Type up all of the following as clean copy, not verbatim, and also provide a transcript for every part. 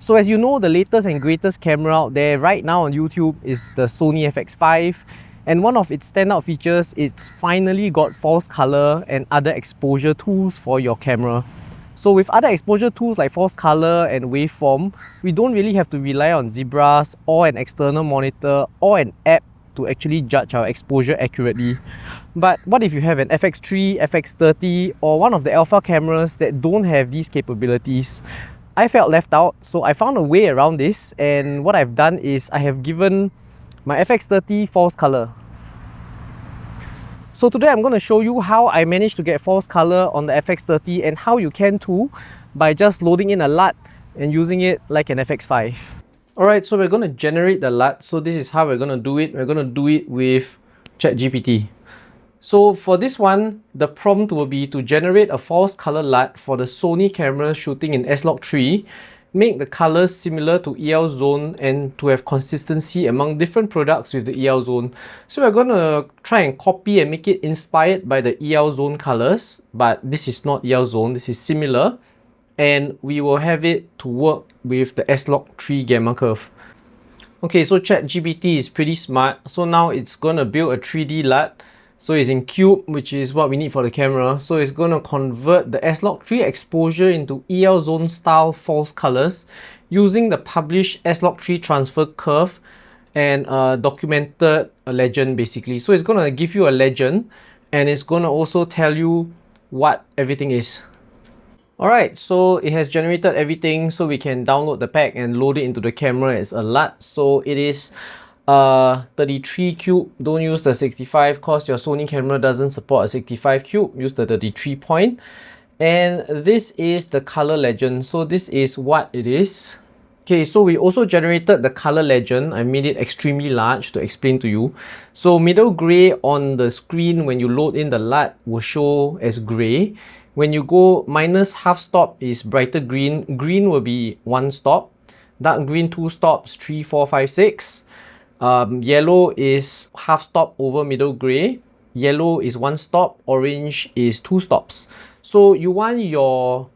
So as you know, the latest and greatest camera out there right now on YouTube is the Sony FX5, and one of its standout features, it's finally got false color and other exposure tools for your camera. So with other exposure tools like false color and waveform, we don't really have to rely on zebras or an external monitor or an app to actually judge our exposure accurately. But what if you have an FX3, FX30 or one of the alpha cameras that don't have these capabilities? I felt left out, so I found a way around this, and what I've done is I have given my FX30 false color. So today I'm going to show you how I managed to get false color on the FX30 and how you can too by just loading in a LUT and using it like an FX5. Alright, so we're going to generate the LUT. So this is how we're going to do it. We're going to do it with ChatGPT. So for this one, the prompt will be to generate a false color LUT for the Sony camera shooting in S-Log3, make the colors similar to EL zone and to have consistency among different products with the EL zone. So we're going to try and copy and make it inspired by the EL zone colors, but this is not EL zone, this is similar, and we will have it to work with the S-Log3 gamma curve. Okay, so ChatGPT is pretty smart, so now it's going to build a 3D LUT. So it's in cube, which is what we need for the camera. So it's going to convert the S-Log3 exposure into EL zone style false colors using the published S-Log3 transfer curve and documented a legend basically. So it's going to give you a legend and it's going to also tell you what everything is. Alright, so it has generated everything, so we can download the pack and load it into the camera as a LUT. So it is 33 cube. Don't use the 65 because your Sony camera doesn't support a 65 cube. Use the 33 point. And this is the color legend. So this is what it is. Okay, so we also generated the color legend. I made it extremely large to explain to you. So middle gray on the screen when you load in the LUT will show as gray. When you go minus half stop is brighter green. Green will be 1 stop. Dark green 2 stops, 3, 4, 5, 6. Yellow is half stop over middle gray. Yellow is 1 stop. Orange is 2 stops. So you want your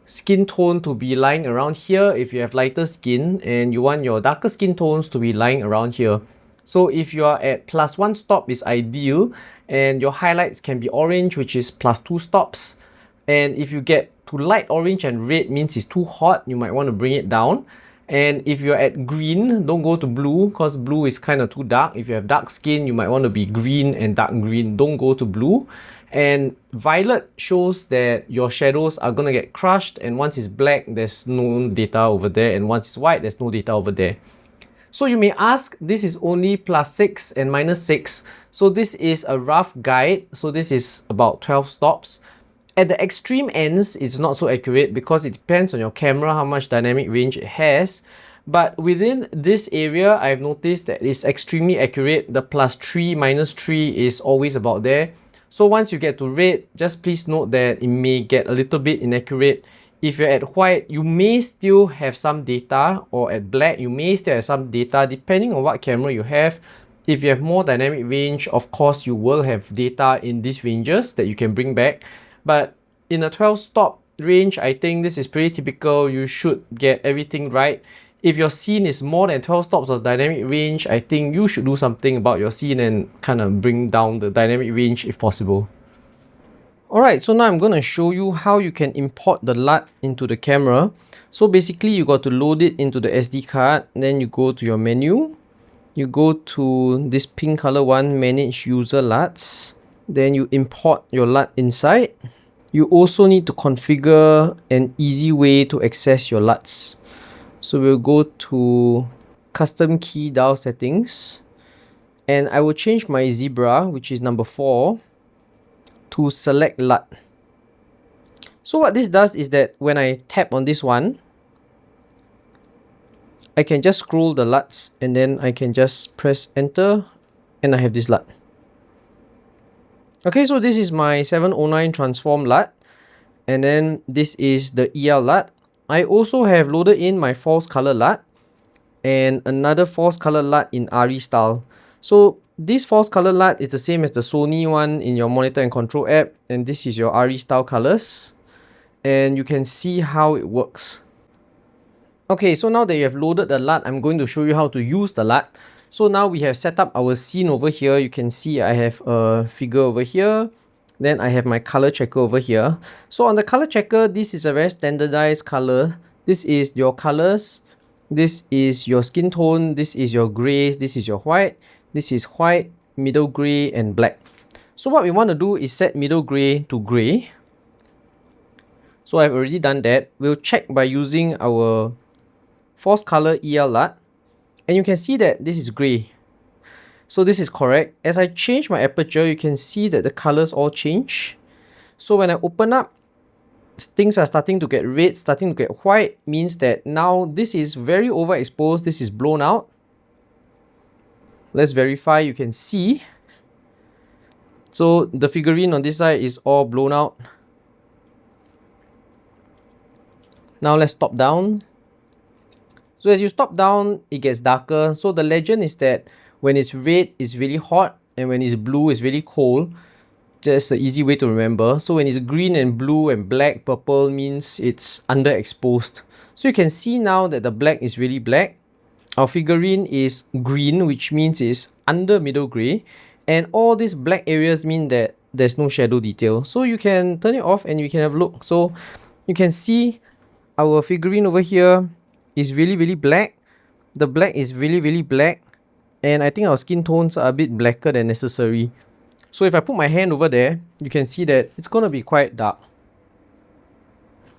skin tone to be lying around here if you have lighter skin, and you want your darker skin tones to be lying around here. So if you are at +1 stop is ideal, and your highlights can be orange, which is +2 stops. And if you get to light orange and red means it's too hot, you might want to bring it down. And if you're at green, don't go to blue because blue is kind of too dark. If you have dark skin, you might want to be green and dark green. Don't go to blue. And violet shows that your shadows are going to get crushed, and once it's black, there's no data over there, and once it's white, there's no data over there. So you may ask, this is only +6 and -6. So this is a rough guide. So this is about 12 stops. At the extreme ends, it's not so accurate because it depends on your camera how much dynamic range it has. But within this area, I've noticed that it's extremely accurate. The +3, -3 is always about there. So once you get to red, just please note that it may get a little bit inaccurate. If you're at white, you may still have some data, or at black, you may still have some data depending on what camera you have. If you have more dynamic range, of course, you will have data in these ranges that you can bring back. But in a 12 stop range, I think this is pretty typical. You should get everything right. If your scene is more than 12 stops of dynamic range, I think you should do something about your scene and kind of bring down the dynamic range if possible. Alright, so now I'm going to show you how you can import the LUT into the camera. So basically, you got to load it into the SD card. Then you go to your menu. You go to this pink color one, Manage User LUTs. Then you import your LUT inside. You also need to configure an easy way to access your LUTs. So we'll go to Custom Key Dial Settings. And I will change my zebra, which is number 4, to Select LUT. So what this does is that when I tap on this one, I can just scroll the LUTs and then I can just press Enter and I have this LUT. Okay, so this is my 709 transform LUT, and then this is the EL LUT. I also have loaded in my false color LUT and another false color LUT in ARRI-style. So this false color LUT is the same as the Sony one in your Monitor and Control app, and this is your ARRI-style colors, and you can see how it works. Okay, so now that you have loaded the LUT, I'm going to show you how to use the LUT. So now we have set up our scene over here. You can see I have a figure over here. Then I have my color checker over here. So on the color checker, this is a very standardized color. This is your colors. This is your skin tone. This is your grays. This is your white. This is white, middle gray, and black. So what we want to do is set middle gray to gray. So I've already done that. We'll check by using our force color EL LUT, and you can see that this is gray. So this is correct. As I change my aperture, you can see that the colors all change. So when I open up, things are starting to get red, starting to get white, means that now this is very overexposed, this is blown out. Let's verify. You can see. So the figurine on this side is all blown out. Now let's stop down. So as you stop down, it gets darker. So the legend is that when it's red, it's really hot, and when it's blue, it's really cold. That's an easy way to remember. So when it's green and blue and black, purple means it's underexposed. So you can see now that the black is really black. Our figurine is green, which means it's under middle gray. And all these black areas mean that there's no shadow detail. So you can turn it off and we can have a look. So you can see our figurine over here is really black. The black is really black, and I think our skin tones are a bit blacker than necessary. So if I put my hand over there, you can see that it's gonna be quite dark.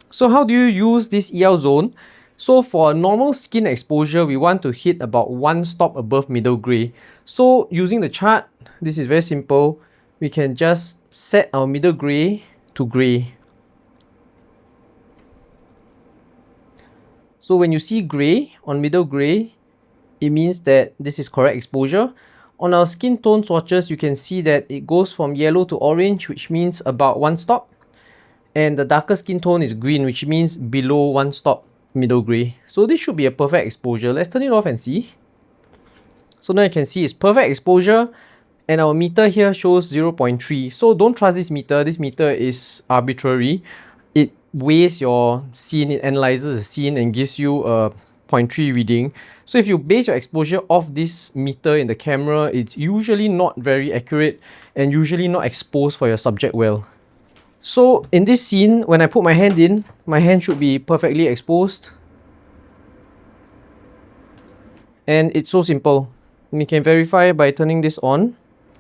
So how do you use this EL zone? So for a normal skin exposure, we want to hit about 1 stop above middle gray. So using the chart, this is very simple. We can just set our middle gray to gray. So when you see gray on middle gray, it means that this is correct exposure. On our skin tone swatches, you can see that it goes from yellow to orange, which means about 1 stop. And the darker skin tone is green, which means below 1 stop middle gray. So this should be a perfect exposure. Let's turn it off and see. So now you can see it's perfect exposure, and our meter here shows 0.3. So don't trust this meter. This meter is arbitrary. It weighs your scene, it analyzes the scene and gives you a 0.3 reading. So if you base your exposure off this meter in the camera, it's usually not very accurate and usually not exposed for your subject well. So in this scene, when I put my hand in, my hand should be perfectly exposed. And it's so simple. You can verify by turning this on.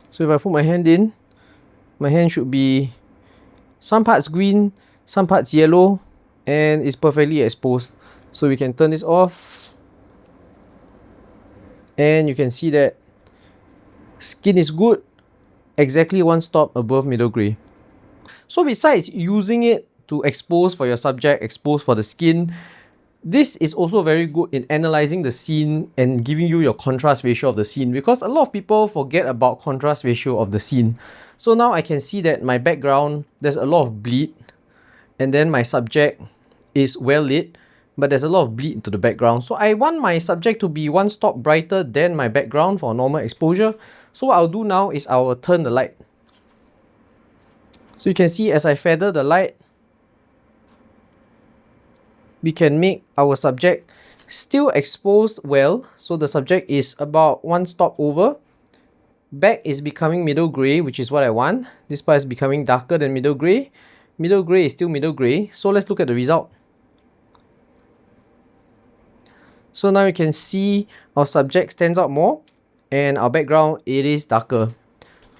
So if I put my hand in, my hand should be some parts green, some parts yellow, and it's perfectly exposed. So we can turn this off, and you can see that skin is good, exactly 1 stop above middle gray. So besides using it to expose for your subject, expose for the skin, this is also very good in analyzing the scene and giving you your contrast ratio of the scene, because a lot of people forget about contrast ratio of the scene. So now I can see that my background, there's a lot of bleed, and then my subject is well lit, but there's a lot of bleed into the background. So I want my subject to be 1 stop brighter than my background for normal exposure. So what I'll do now is I'll turn the light. So you can see as I feather the light, we can make our subject still exposed well. So the subject is about 1 stop over. Back is becoming middle gray, which is what I want. This part is becoming darker than middle gray. Middle gray is still middle gray. So let's look at the result. So now you can see our subject stands out more, and our background, it is darker.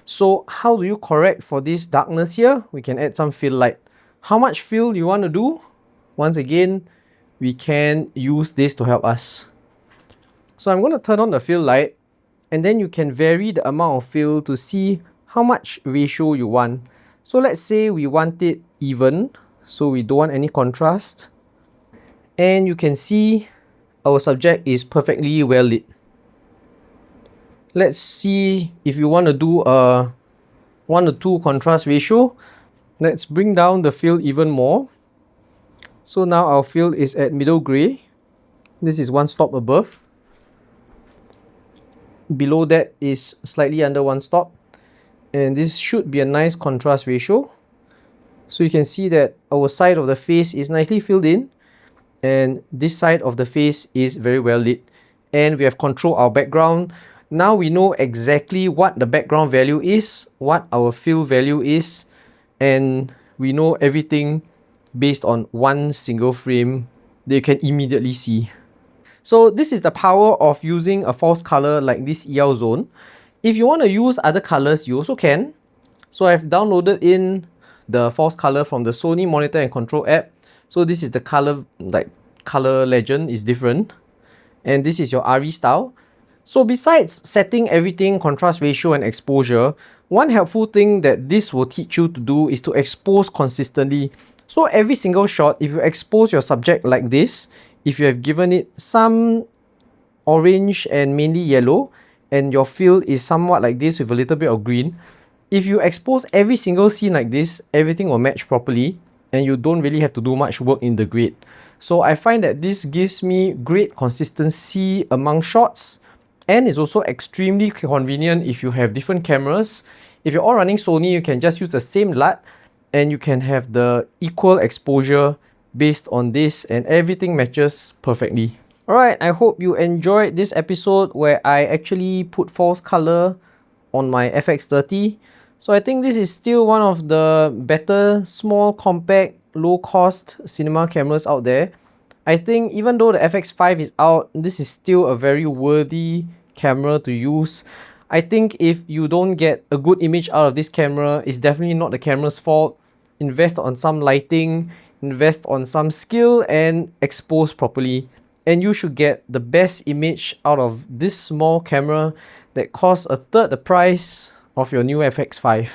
So how do you correct for this darkness here? We can add some fill light. How much fill you want to do? Once again, we can use this to help us. So I'm going to turn on the fill light, and then you can vary the amount of fill to see how much ratio you want. So let's say we want it even, so we don't want any contrast. And you can see our subject is perfectly well lit. Let's see if you want to do a 1:2 contrast ratio. Let's bring down the fill even more. So now our fill is at middle gray. This is 1 stop above. Below that is slightly under 1 stop. And this should be a nice contrast ratio. So you can see that our side of the face is nicely filled in. and this side of the face is very well lit, and we have control our background. Now we know exactly what the background value is, what our fill value is, and we know everything based on one single frame that you can immediately see. So this is the power of using a false color like this EL zone. If you want to use other colors, you also can. So I've downloaded in the false color from the Sony Monitor and Control app. So this is the color, like color legend is different. And this is your ARRI-style. So besides setting everything, contrast ratio and exposure, one helpful thing that this will teach you to do is to expose consistently. So every single shot, if you expose your subject like this, if you have given it some orange and mainly yellow, and your fill is somewhat like this with a little bit of green, if you expose every single scene like this, everything will match properly and you don't really have to do much work in the grade. So I find that this gives me great consistency among shots, and is also extremely convenient if you have different cameras. If you're all running Sony, you can just use the same LUT and you can have the equal exposure based on this, and everything matches perfectly. Alright, I hope you enjoyed this episode where I actually put false color on my FX30. So I think this is still one of the better, small, compact, low-cost cinema cameras out there. I think even though the FX5 is out, this is still a very worthy camera to use. I think if you don't get a good image out of this camera, it's definitely not the camera's fault. Invest on some lighting, invest on some skill, and expose properly, and you should get the best image out of this small camera that costs a third the price of your new FX5.